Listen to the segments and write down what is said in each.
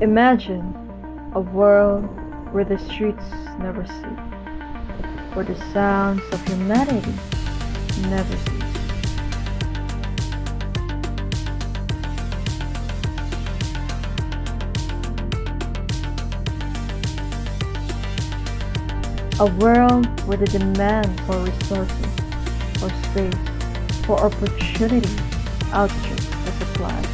Imagine a world where the streets never sleep, where the sounds of humanity never cease. A world where the demand for resources, for space, for opportunity outstrips the supply.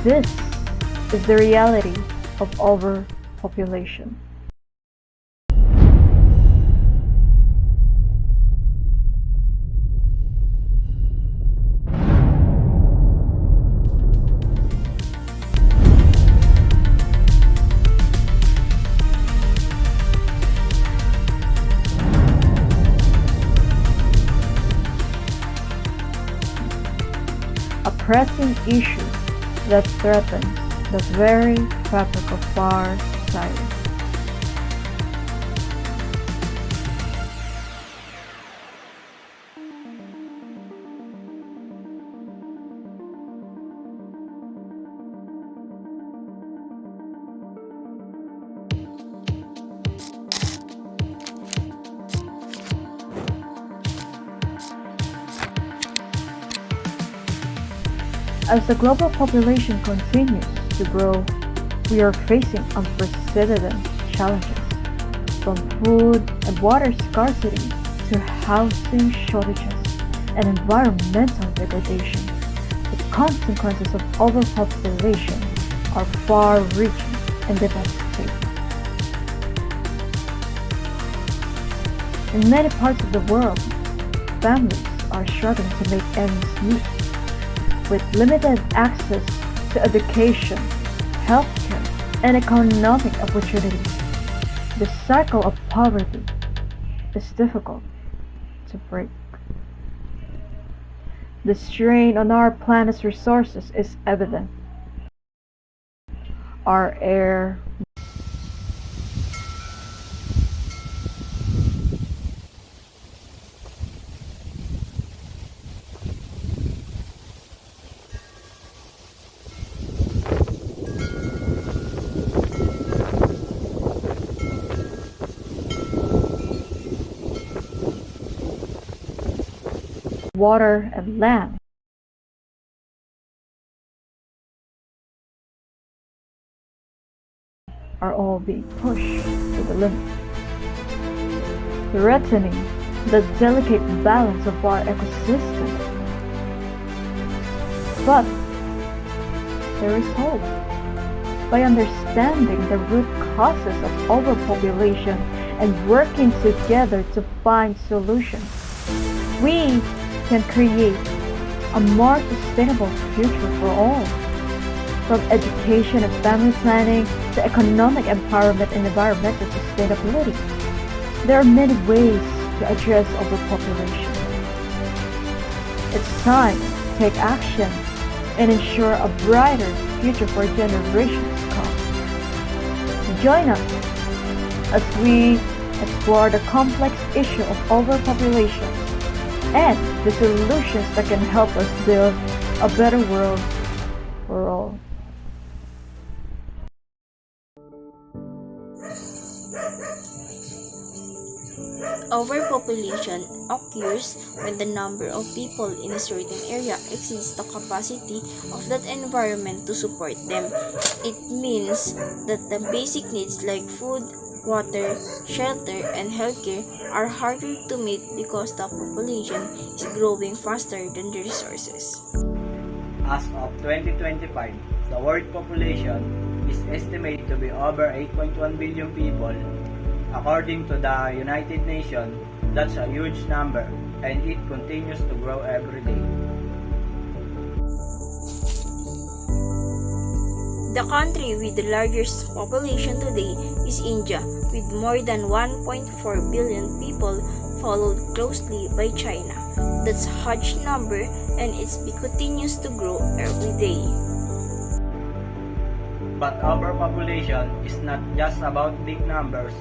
This is the reality of overpopulation. A pressing issue that threatens the very fabric of our society. As the global population continues to grow, we are facing unprecedented challenges, from food and water scarcity to housing shortages and environmental degradation. The consequences of overpopulation are far-reaching and devastating. In many parts of the world, families are struggling to make ends meet with limited access to education, healthcare, and economic opportunities. The cycle of poverty is difficult to break. The strain on our planet's resources is evident. Our air, water, and land are all being pushed to the limit, threatening the delicate balance of our ecosystem. But there is hope. By understanding the root causes of overpopulation and working together to find solutions, we can create a more sustainable future for all. From education and family planning to economic empowerment and environmental sustainability, there are many ways to address overpopulation. It's time to take action and ensure a brighter future for generations to come. Join us as we explore the complex issue of overpopulation and the solutions that can help us build a better world for all. Overpopulation occurs when the number of people in a certain area exceeds the capacity of that environment to support them. It means that the basic needs like food, water, shelter, and healthcare are harder to meet because the population is growing faster than the resources. As of 2025, the world population is estimated to be over 8.1 billion people. According to the United Nations, that's a huge number and it continues to grow every day. The country with the largest population today is India, with more than 1.4 billion people, followed closely by China. That's a huge number and it continues to grow every day. But overpopulation is not just about big numbers.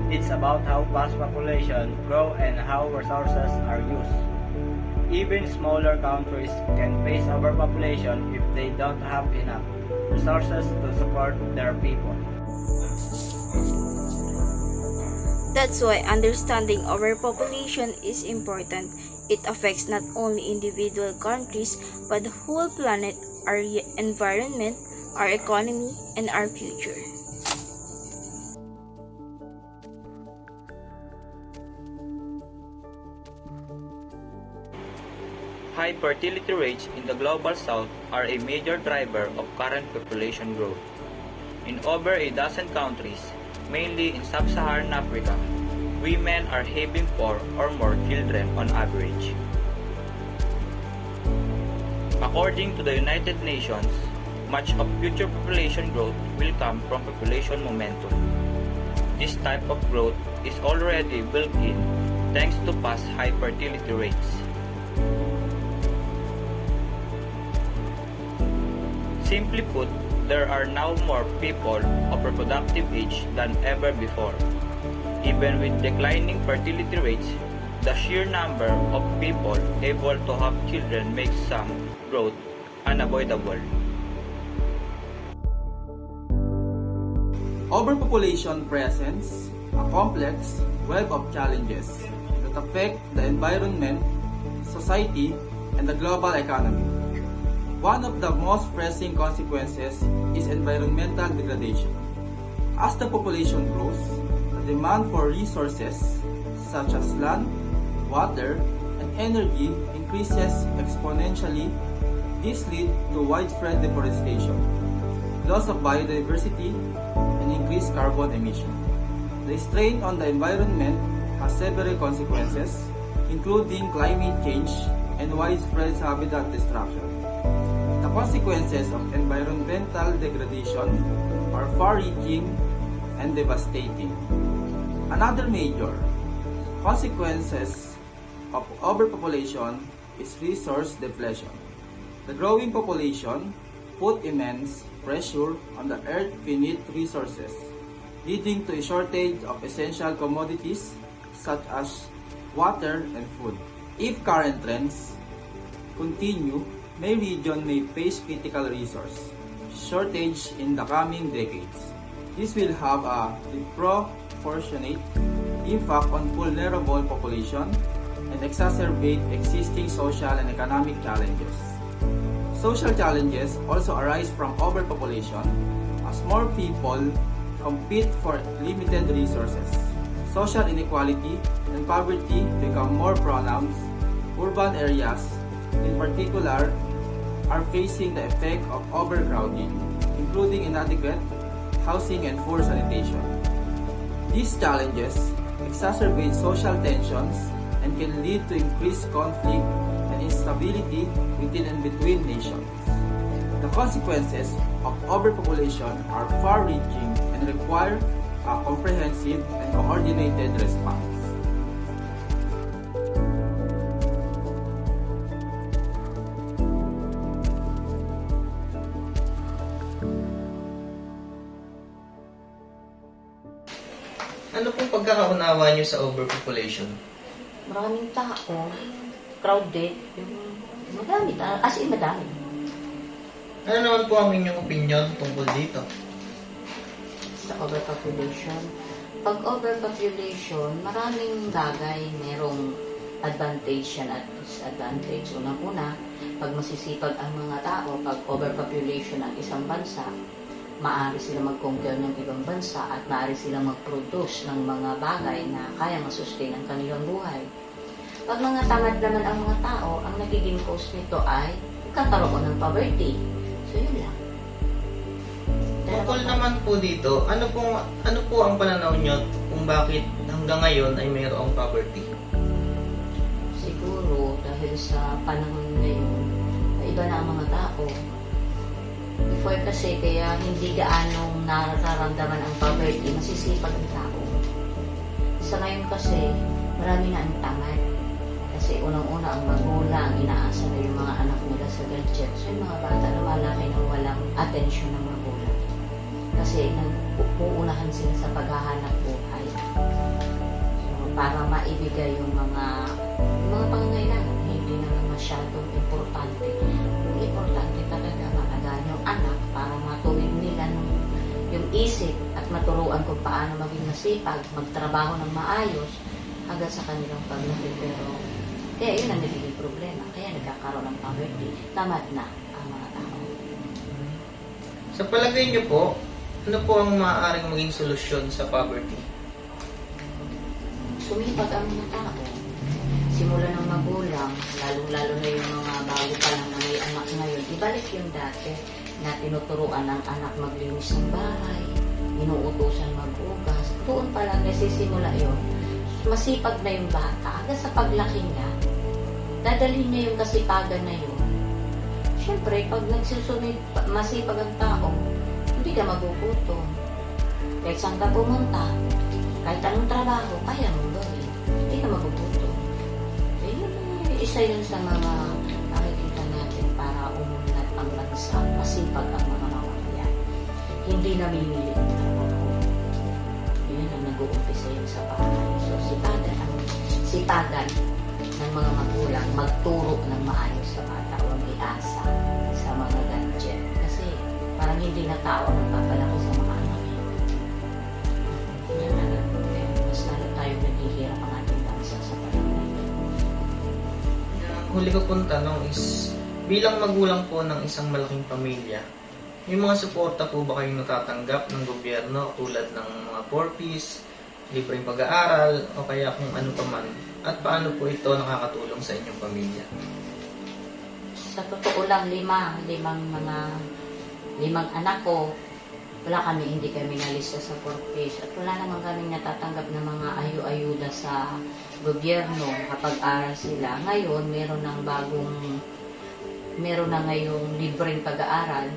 It's about how fast population grow and how resources are used. Even smaller countries can face overpopulation if they don't have enough resources to support their people. That's why understanding overpopulation is important. It affects not only individual countries but the whole planet, our environment, our economy, and our future. High fertility rates in the global south are a major driver of current population growth. In over a dozen countries, mainly in sub-Saharan Africa, women are having 4 or more children on average. According to the United Nations, much of future population growth will come from population momentum. This type of growth is already built in thanks to past high fertility rates. Simply put, there are now more people of reproductive age than ever before. Even with declining fertility rates, the sheer number of people able to have children makes some growth unavoidable. Overpopulation presents a complex web of challenges that affect the environment, society, and the global economy. One of the most pressing consequences is environmental degradation. As the population grows, the demand for resources such as land, water, and energy increases exponentially. This leads to widespread deforestation, loss of biodiversity, and increased carbon emission. The strain on the environment has several consequences, including climate change and widespread habitat destruction. The consequences of environmental degradation are far-reaching and devastating. Another major consequences of overpopulation is resource depletion. The growing population put immense pressure on the Earth's finite resources, leading to a shortage of essential commodities such as water and food. If current trends continue, my region may face critical resource shortage in the coming decades. This will have a disproportionate impact on vulnerable population and exacerbate existing social and economic challenges. Social challenges also arise from overpopulation as more people compete for limited resources. Social inequality and poverty become more pronounced. Urban areas, in particular, are facing the effect of overcrowding, including inadequate housing and poor sanitation. These challenges exacerbate social tensions and can lead to increased conflict and instability within and between nations. The consequences of overpopulation are far-reaching and require a comprehensive and coordinated response. Ano pong pagkakaunawa niyo sa overpopulation? Maraming tao, crowded, madami, as in madami. Ano naman po ang inyong opinion tungkol dito? Sa overpopulation. Pag overpopulation, maraming bagay, merong advantage yan at disadvantage. Unang-una, pag masisipag ang mga tao, pag overpopulation ng isang bansa, maaari sila mag-conquer ng ibang bansa at maaari sila mag-produce ng mga bagay na kaya masustain ang kanilang buhay. Pag mga tamad naman ang mga tao, ang nagiging cause nito ay kakaroon ng poverty. So, yun lang. Tungkol naman po dito, ano po ang pananaw niyo kung bakit hanggang ngayon ay mayroong poverty? Siguro, dahil sa panahon ngayon, iba na ang mga tao. Before kasi, kaya hindi gaanong nararamdaman ang poverty, masisipag ang tao. Sa ngayon kasi, marami na ang tamad. Kasi unang-una ang magulang, inaasa na yung mga anak nila sa gadget. So yung mga bata lumalaki nang walang atensyon ng magulang. Kasi uunahan sila sa paghahanap buhay. So para maibigay yung mga pangangailangan, hindi na lang masyadong importante. Yung importante talaga maalagaan yung anak para matuwid nila yung isip at maturuan kung paano maging masipag, magtrabaho ng maayos hanggang sa kanilang paglaki. Pero kaya yun ang nagiging problema. Kaya nagkakaroon ng poverty. Tamad na ang mga tao. Sa palagay niyo po, ano po ang maaaring maging solusyon sa poverty? Sumipag ang mga tao. Simula ng magulang, lalong-lalo na yung mga bago pa lang na may anak ngayon, ibalik yung dati na tinuturuan ng anak maglinis ng bahay, inuutosan maghugas. Doon pa lang nasisimula yun. Masipag na yung bata. Hanggang sa paglaki niya, dadalhin niya yung kasipagan na yun. Siyempre, pag nagsusunod, masipag ang tao, hindi ka magugutom. Kahit saan ka pumunta, kahit anong trabaho, kaya mong gawin. Hindi ka magugutom. Isa yun sa mga nakikita natin para umunlad ang bansa, masipag ang mga mamamayan. Hindi namimili ng trabaho. Yun ang nag-uumpisa yun sa bahay. So, sipagan ng mga magulang magturo ng maayos sa bata o iasa sa mga gadget. Kasi parang hindi na tao ang papalaki sa mga anak. Yan na mas lalo tayo naghihirap ang ating bansa sa panahon. Huli ko pong tanong is, bilang magulang po ng isang malaking pamilya, may mga suporta po ba kayong natatanggap ng gobyerno tulad ng mga 4Ps, libreng pag-aaral, o kaya kung ano pa man? At paano po ito nakakatulong sa inyong pamilya? Sa totoo lang, limang anak ko, hindi kami nalista sa 4Ps at wala naman kami natatanggap na mga ayu-ayuda sa gobyerno kapag aral sila. Ngayon, meron na ngayong libreng pag-aaral.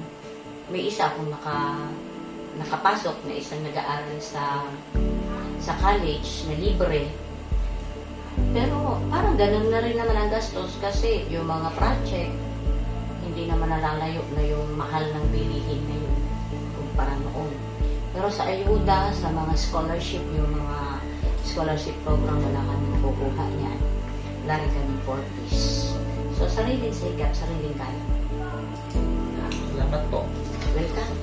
May isa akong nakapasok na isang nag-aaral sa college na libre. Pero parang ganun na rin naman ang gastos kasi yung mga project, hindi naman nalalayo na yung mahal ng bilihin na yun kumpara noon. Pero sa ayuda, sa mga scholarship, yung mga scholarship program, wala kami nakukuha niyan. Wala rin kami 4Ps. So, sariling sikap, sariling kaya. Salamat po. Welcome.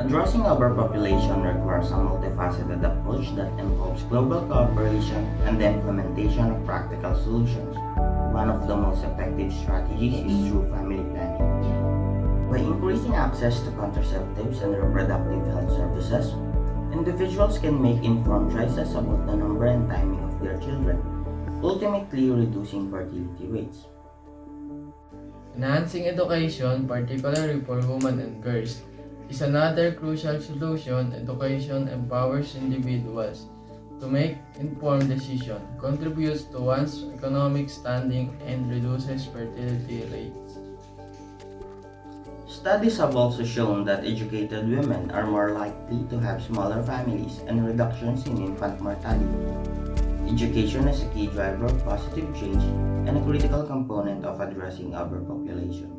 Addressing overpopulation requires a multifaceted approach that involves global cooperation and the implementation of practical solutions. One of the most effective strategies is through family planning. By increasing access to contraceptives and reproductive health services, individuals can make informed choices about the number and timing of their children, ultimately reducing fertility rates. Enhancing education, particularly for women and girls, is another crucial solution. Education empowers individuals to make informed decisions, contributes to one's economic standing, and reduces fertility rates. Studies have also shown that educated women are more likely to have smaller families and reductions in infant mortality. Education is a key driver of positive change and a critical component of addressing overpopulation.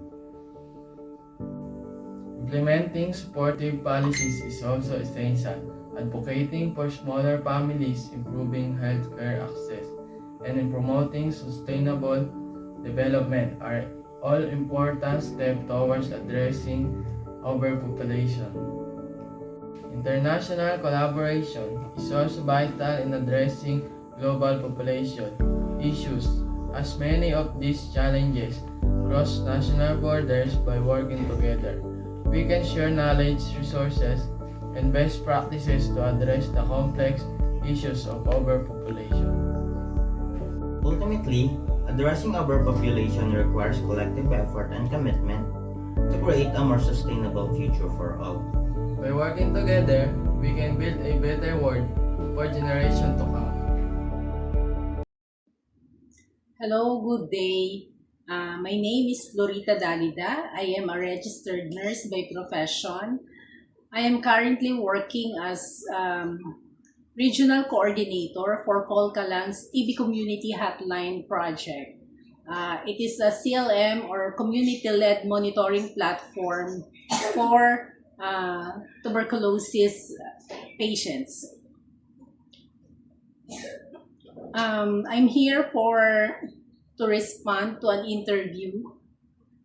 Implementing supportive policies is also essential. Advocating for smaller families, improving healthcare access, and in promoting sustainable development are all important steps towards addressing overpopulation. International collaboration is also vital in addressing global population issues, as many of these challenges cross national borders. By working together, we can share knowledge, resources, and best practices to address the complex issues of overpopulation. Ultimately, addressing overpopulation requires collective effort and commitment to create a more sustainable future for all. By working together, we can build a better world for generations to come. Hello, good day. My name is Florita Dalida. I am a registered nurse by profession. I am currently working as Regional Coordinator for Colcalan's TB Community Hotline Project. It is a CLM or community-led monitoring platform for tuberculosis patients. I'm here to respond to an interview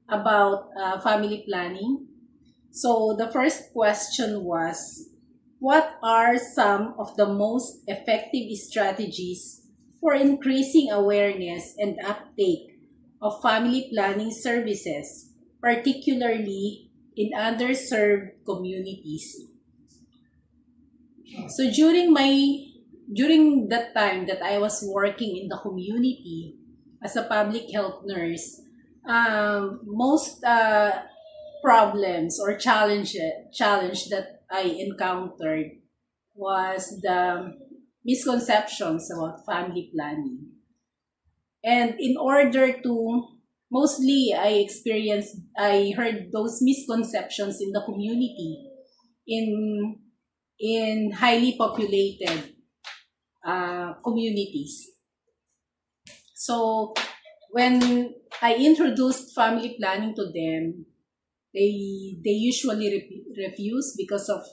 about family planning. So the first question was, what are some of the most effective strategies for increasing awareness and uptake of family planning services, particularly in underserved communities? So during that time that I was working in the community as a public health nurse, most problems or challenge that I encountered was the misconceptions about family planning. And in order to mostly I heard those misconceptions in the community in highly populated communities. So when I introduced family planning to them, they usually refuse because of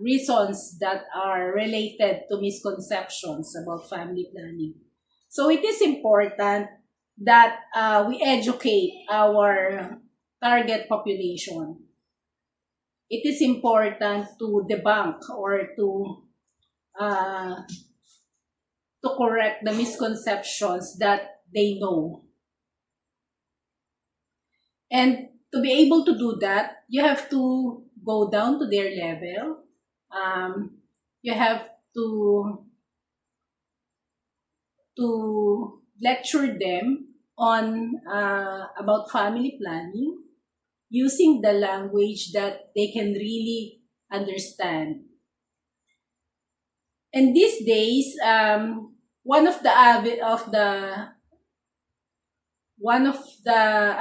reasons that are related to misconceptions about family planning. So it is important that we educate our target population. It is important to debunk or to correct the misconceptions that they know. And to be able to do that, you have to go down to their level. You have to lecture them on about family planning using the language that they can really understand. And these days, one of the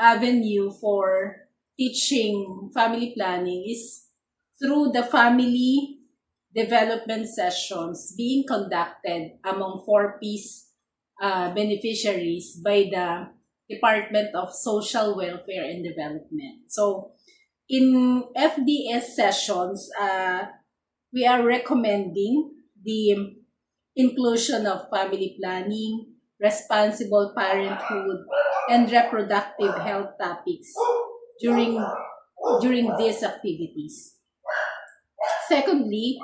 avenue for teaching family planning is through the family development sessions being conducted among 4Ps beneficiaries by the Department of Social Welfare and Development. So in FDS sessions, we are recommending the inclusion of family planning, responsible parenthood, and reproductive health topics during these activities. Secondly,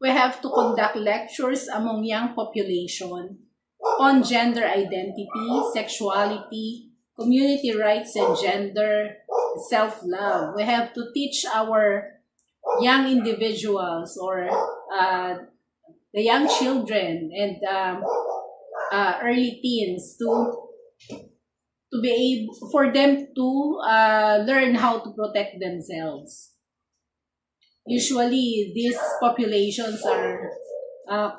we have to conduct lectures among young population on gender identity, sexuality, community rights and gender, self-love. We have to teach our young individuals or the young children and early teens to be able for them to learn how to protect themselves. Usually, these populations are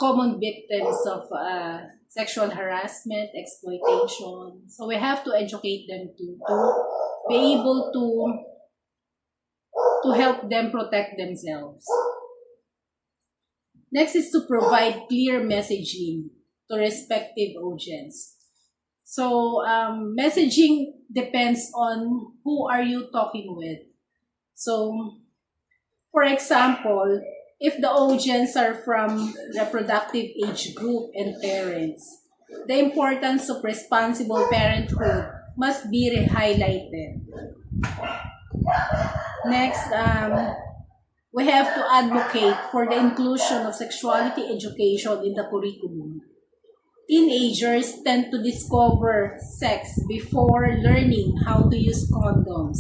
common victims of sexual harassment, exploitation. So we have to educate them to be able to help them protect themselves. Next is to provide clear messaging to respective audience. So messaging depends on who are you talking with. So, for example, if the audience are from reproductive age group and parents, the importance of responsible parenthood must be highlighted. Next, we have to advocate for the inclusion of sexuality education in the curriculum. Teenagers tend to discover sex before learning how to use condoms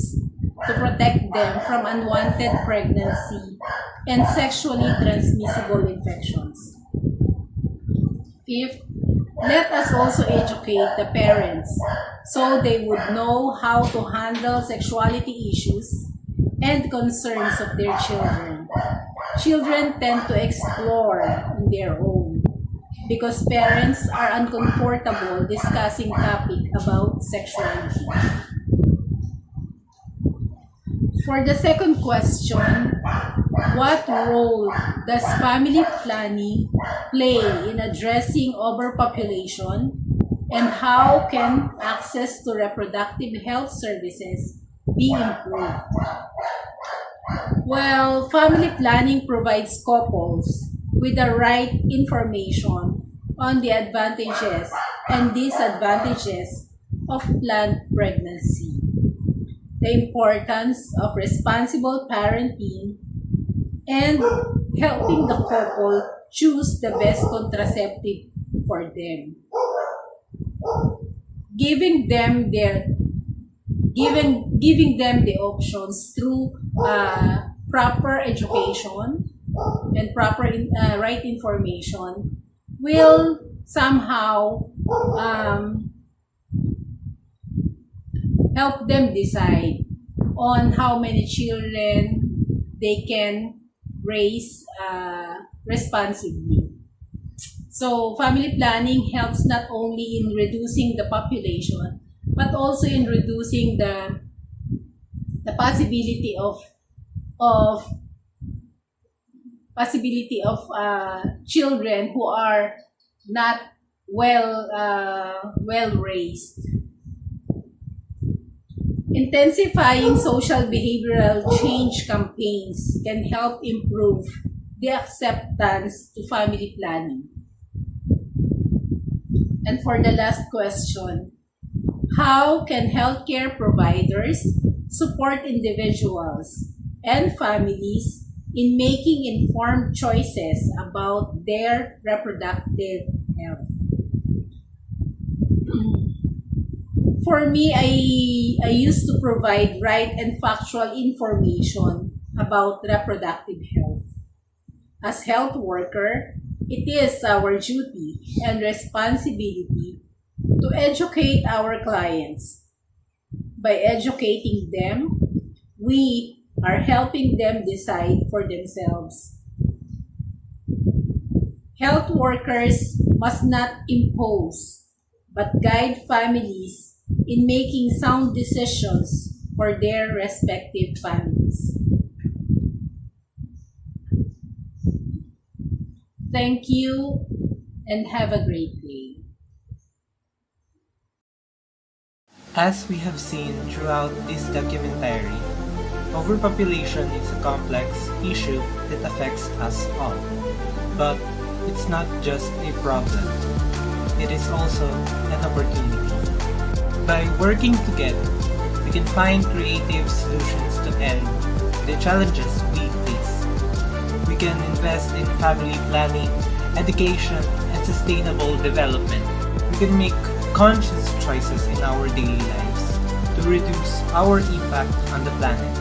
to protect them from unwanted pregnancy and sexually transmissible infections. Fifth, let us also educate the parents so they would know how to handle sexuality issues and concerns of their children. Children tend to explore on their own because parents are uncomfortable discussing topic about sexuality. For the second question, what role does family planning play in addressing overpopulation, and how can access to reproductive health services be improved? Well, family planning provides couples with the right information on the advantages and disadvantages of planned pregnancy, the importance of responsible parenting, and helping the couple choose the best contraceptive for them. Giving them the options through proper education and proper right information will somehow help them decide on how many children they can raise responsibly. So family planning helps not only in reducing the population, but also in reducing the possibility of children who are not well raised. Intensifying social behavioral change campaigns can help improve the acceptance to family planning. And for the last question, how can healthcare providers support individuals and families in making informed choices about their reproductive health? For me, I used to provide right and factual information about reproductive health. As health worker, it is our duty and responsibility to educate our clients. By educating them, we are helping them decide for themselves. Health workers must not impose, but guide families in making sound decisions for their respective families. Thank you and have a great day. As we have seen throughout this documentary, overpopulation is a complex issue that affects us all. But it's not just a problem, it is also an opportunity. By working together, we can find creative solutions to end the challenges we face. We can invest in family planning, education, and sustainable development. We can make conscious choices in our daily lives to reduce our impact on the planet.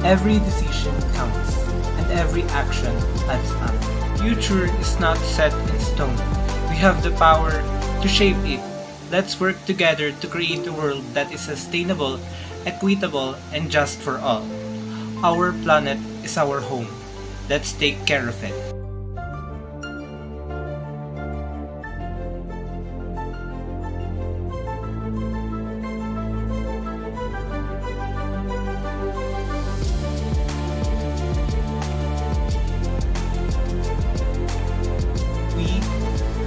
Every decision counts, and every action adds up. Future is not set in stone. We have the power to shape it. Let's work together to create a world that is sustainable, equitable, and just for all. Our planet is our home. Let's take care of it. We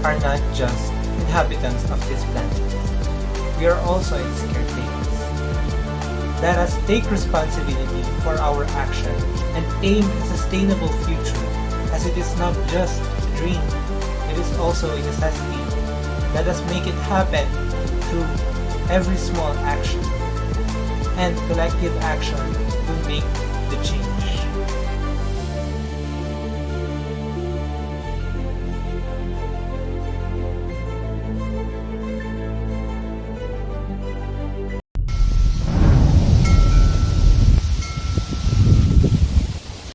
are not just inhabitants of this planet. We are also its caretakers. Let us take responsibility for our action and aim a sustainable future, as it is not just a dream, it is also a necessity. Let us make it happen through every small action, and collective action will make the change.